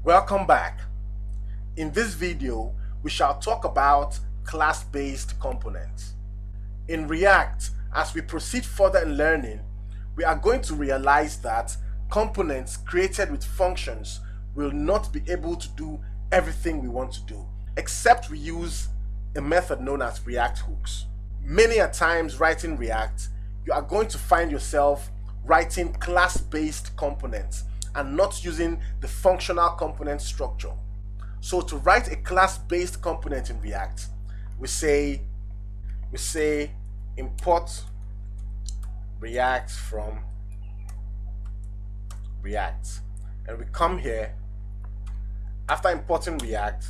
Welcome back. In this video, we shall talk about class-based components. In React, as we proceed further in learning, we are going to realize that components created with functions will not be able to do everything we want to do, except we use a method known as React hooks. Many a times writing React, you are going to find yourself writing class-based components and not using the functional component structure. So to write a class-based component in React, we say import React from React, and we come here. After importing React,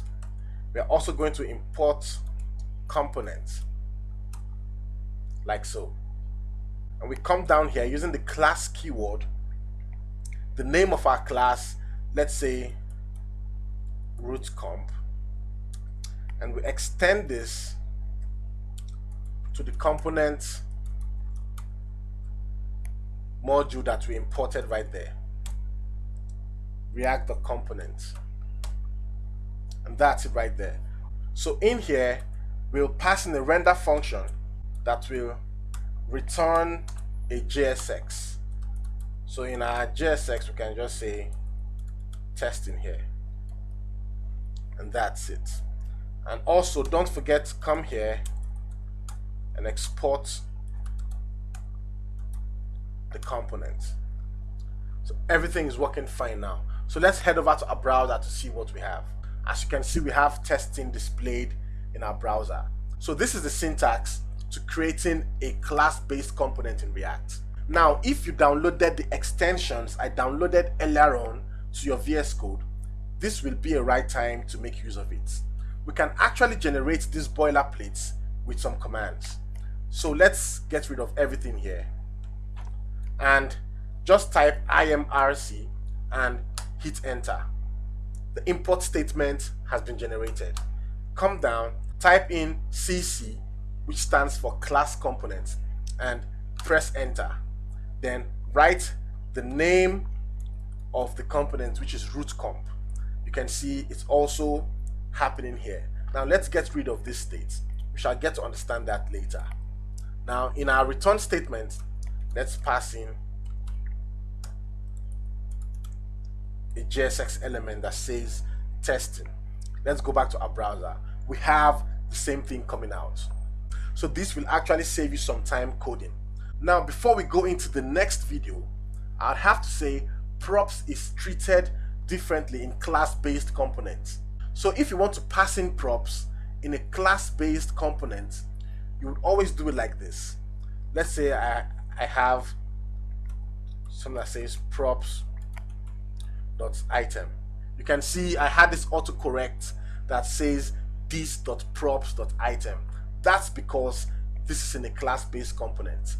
we are also going to import components like so, and we come down here using the class keyword, the name of our class, let's say root comp, and we extend this to the component module that we imported right there, React.components, and that's it right there. So in here we'll pass in a render function that will return a JSX. So in our JSX we can just say test in here, and that's it. And also don't forget to come here and export the components. So everything is working fine now. So let's head over to our browser to see what we have. As you can see, we have testing displayed in our browser. So this is the syntax to creating a class-based component in React. Now, if you downloaded the extensions I downloaded earlier on to your VS Code, this will be a right time to make use of it. We can actually generate these boilerplates with some commands. So let's get rid of everything here and just type imrc and hit enter. The import statement has been generated. Come down, type in cc, which stands for class components, and press enter. Then write the name of the component, which is root comp. You can see it's also happening here. Now let's get rid of this state. We shall get to understand that later. Now in our return statement, let's pass in a JSX element that says testing. Let's go back to our browser. We have the same thing coming out. So this will actually save you some time coding. Now before we go into the next video, I'd have to say props is treated differently in class-based components. So if you want to pass in props in a class-based component, you would always do it like this. Let's say I have something that says props.item. You can see I had this autocorrect that says this.props.item. That's because this is in a class-based component.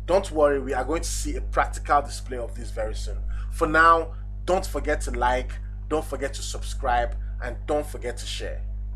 Don't worry, we are going to see a practical display of this very soon. For now, don't forget to like, don't forget to subscribe, and don't forget to share.